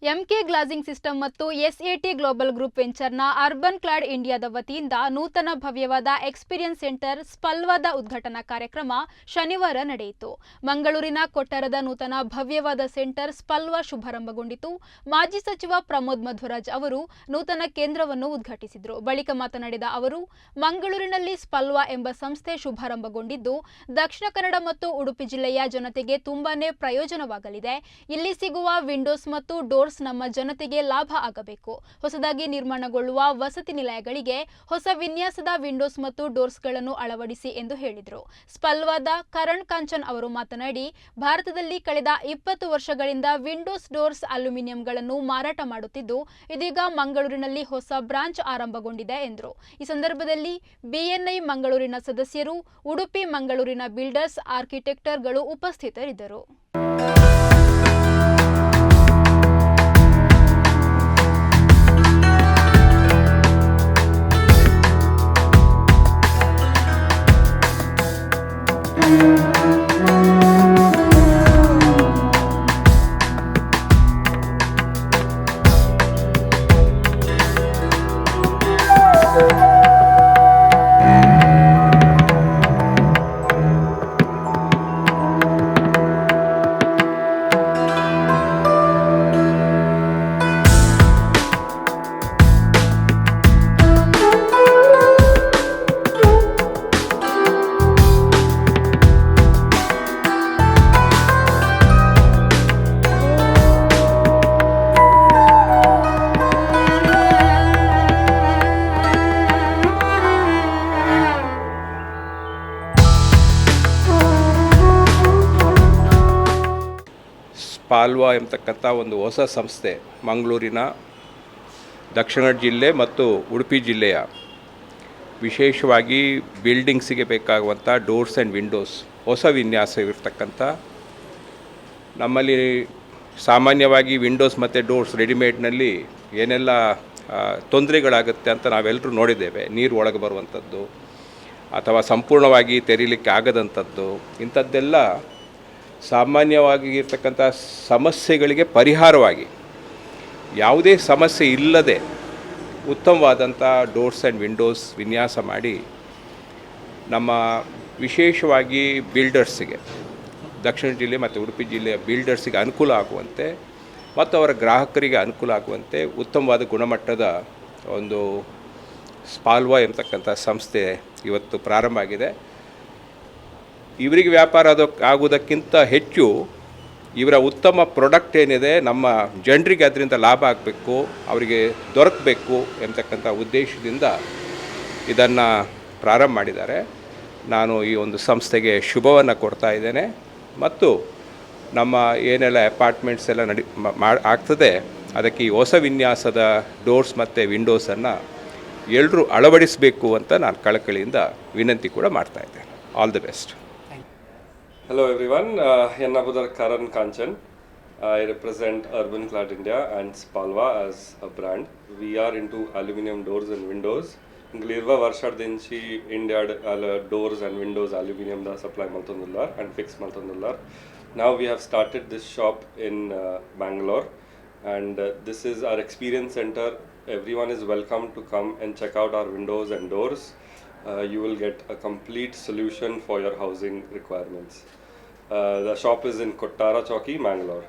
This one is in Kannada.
ಎಂಕೆ ಗ್ಲಾಸಿಂಗ್ ಸಿಸ್ಟಮ್ ಮತ್ತು ಎಸ್ಎಟಿ ಗ್ಲೋಬಲ್ ಗ್ರೂಪ್ ವೆಂಚರ್ನ ಅರ್ಬನ್ ಕ್ಲಾಡ್ ಇಂಡಿಯಾದ ವತಿಯಿಂದ ನೂತನ ಭವ್ಯವಾದ ಎಕ್ಸ್ಪೀರಿಯನ್ಸ್ ಸೆಂಟರ್ ಸ್ಪಲ್ವಾದ ಉದ್ಘಾಟನಾ ಕಾರ್ಯಕ್ರಮ ಶನಿವಾರ ನಡೆಯಿತು. ಮಂಗಳೂರಿನ ಕೊಟ್ಟರದ ನೂತನ ಭವ್ಯವಾದ ಸೆಂಟರ್ ಸ್ಪಲ್ವಾ ಶುಭಾರಂಭಗೊಂಡಿತು. ಮಾಜಿ ಸಚಿವ ಪ್ರಮೋದ್ ಮಧ್ವರಾಜ್ ಅವರು ನೂತನ ಕೇಂದ್ರವನ್ನು ಉದ್ಘಾಟಿಸಿದರು. ಬಳಿಕ ಮಾತನಾಡಿದ ಅವರು, ಮಂಗಳೂರಿನಲ್ಲಿ ಸ್ಪಲ್ವಾ ಎಂಬ ಸಂಸ್ಥೆ ಶುಭಾರಂಭಗೊಂಡಿದ್ದು ದಕ್ಷಿಣ ಕನ್ನಡ ಮತ್ತು ಉಡುಪಿ ಜಿಲ್ಲೆಯ ಜನತೆಗೆ ತುಂಬಾನೇ ಪ್ರಯೋಜನವಾಗಲಿದೆ. ಇಲ್ಲಿ ಸಿಗುವ ವಿಂಡೋಸ್ ಮತ್ತು ಡೋರ್ಸ್ ನಮ್ಮ ಜನತೆಗೆ ಲಾಭ ಆಗಬೇಕು. ಹೊಸದಾಗಿ ನಿರ್ಮಾಣಗೊಳ್ಳುವ ವಸತಿ ನಿಲಯಗಳಿಗೆ ಹೊಸ ವಿನ್ಯಾಸದ ವಿಂಡೋಸ್ ಮತ್ತು ಡೋರ್ಸ್ಗಳನ್ನು ಅಳವಡಿಸಿ ಎಂದು ಹೇಳಿದರು. ಸ್ಪಲ್ವಾದ ಕರಣ್ ಕಾಂಚನ್ ಅವರು ಮಾತನಾಡಿ, ಭಾರತದಲ್ಲಿ ಕಳೆದ 20 ವರ್ಷಗಳಿಂದ ವಿಂಡೋಸ್ ಡೋರ್ಸ್ ಅಲ್ಯೂಮಿನಿಯಂಗಳನ್ನು ಮಾರಾಟ ಮಾಡುತ್ತಿದ್ದು ಇದೀಗ ಮಂಗಳೂರಿನಲ್ಲಿ ಹೊಸ ಬ್ರಾಂಚ್ ಆರಂಭಗೊಂಡಿದೆ ಎಂದರು. ಈ ಸಂದರ್ಭದಲ್ಲಿ ಬಿಎನ್ಐ ಮಂಗಳೂರಿನ ಸದಸ್ಯರು, ಉಡುಪಿ ಮಂಗಳೂರಿನ ಬಿಲ್ಡರ್ಸ್, ಆರ್ಕಿಟೆಕ್ಟರ್ಗಳು ಉಪಸ್ಥಿತರಿದ್ದರು. ಸ್ಪಾಲ್ವಾ ಎಂಬತಕ್ಕಂಥ ಒಂದು ಹೊಸ ಸಂಸ್ಥೆ ಮಂಗಳೂರಿನ ದಕ್ಷಿಣ ಜಿಲ್ಲೆ ಮತ್ತು ಉಡುಪಿ ಜಿಲ್ಲೆಯ ವಿಶೇಷವಾಗಿ ಬಿಲ್ಡಿಂಗ್ಸಿಗೆ ಬೇಕಾಗುವಂಥ ಡೋರ್ಸ್ ಆ್ಯಂಡ್ ವಿಂಡೋಸ್ ಹೊಸ ವಿನ್ಯಾಸವಿರ್ತಕ್ಕಂಥ, ನಮ್ಮಲ್ಲಿ ಸಾಮಾನ್ಯವಾಗಿ ವಿಂಡೋಸ್ ಮತ್ತು ಡೋರ್ಸ್ ರೆಡಿಮೇಡ್ನಲ್ಲಿ ಏನೆಲ್ಲ ತೊಂದರೆಗಳಾಗುತ್ತೆ ಅಂತ ನಾವೆಲ್ಲರೂ ನೋಡಿದ್ದೇವೆ. ನೀರು ಒಳಗೆ ಬರುವಂಥದ್ದು ಅಥವಾ ಸಂಪೂರ್ಣವಾಗಿ ತೆರೀಲಿಕ್ಕೆ ಆಗದಂಥದ್ದು, ಇಂಥದ್ದೆಲ್ಲ ಸಾಮಾನ್ಯವಾಗಿ ಇರ್ತಕ್ಕಂಥ ಸಮಸ್ಯೆಗಳಿಗೆ ಪರಿಹಾರವಾಗಿ ಯಾವುದೇ ಸಮಸ್ಯೆ ಇಲ್ಲದೆ ಉತ್ತಮವಾದಂಥ ಡೋರ್ಸ್ ಆ್ಯಂಡ್ ವಿಂಡೋಸ್ ವಿನ್ಯಾಸ ಮಾಡಿ ನಮ್ಮ ವಿಶೇಷವಾಗಿ ಬಿಲ್ಡರ್ಸಿಗೆ, ದಕ್ಷಿಣ ಜಿಲ್ಲೆ ಮತ್ತು ಉಡುಪಿ ಜಿಲ್ಲೆಯ ಬಿಲ್ಡರ್ಸಿಗೆ ಅನುಕೂಲ ಆಗುವಂತೆ ಮತ್ತು ಅವರ ಗ್ರಾಹಕರಿಗೆ ಅನುಕೂಲ ಆಗುವಂತೆ ಉತ್ತಮವಾದ ಗುಣಮಟ್ಟದ ಒಂದು ಸ್ಪಾಲ್ವಾ ಎಂಬತಕ್ಕಂಥ ಸಂಸ್ಥೆ ಇವತ್ತು ಪ್ರಾರಂಭ ಆಗಿದೆ. ಇವರಿಗೆ ವ್ಯಾಪಾರ ಆಗುವುದಕ್ಕಿಂತ ಹೆಚ್ಚು ಇವರ ಉತ್ತಮ ಪ್ರಾಡಕ್ಟ್ ಏನಿದೆ ನಮ್ಮ ಜನರಿಗೆ ಅದರಿಂದ ಲಾಭ ಆಗಬೇಕು, ಅವರಿಗೆ ದೊರಕಬೇಕು ಎಂಬತಕ್ಕಂಥ ಉದ್ದೇಶದಿಂದ ಇದನ್ನು ಪ್ರಾರಂಭ ಮಾಡಿದ್ದಾರೆ. ನಾನು ಈ ಒಂದು ಸಂಸ್ಥೆಗೆ ಶುಭವನ್ನು ಕೊಡ್ತಾ ಇದ್ದೇನೆ ಮತ್ತು ನಮ್ಮ ಏನೆಲ್ಲ ಅಪಾರ್ಟ್ಮೆಂಟ್ಸ್ ಎಲ್ಲ ಆಗ್ತದೆ ಅದಕ್ಕೆ ಈ ಹೊಸ ವಿನ್ಯಾಸದ ಡೋರ್ಸ್ ಮತ್ತು ವಿಂಡೋಸನ್ನು ಎಲ್ಲರೂ ಅಳವಡಿಸಬೇಕು ಅಂತ ನಾನು ಕಳಕಳಿಯಿಂದ ವಿನಂತಿ ಕೂಡ ಮಾಡ್ತಾ ಇದ್ದೇನೆ. All the best. Hello everyone, Yannabudar Karan Kanchan. I represent Urban Clad India and Spalva as a brand. We are into aluminum doors and windows. Inglirva Varshadinchi India doors and windows aluminum da supply maltondullar and fix maltondullar. Now we have started this shop in Bangalore and this is our experience center. Everyone is welcome to come and check out our windows and doors. You will get a complete solution for your housing requirements. The shop is in Kottara Chowki, Mangalore.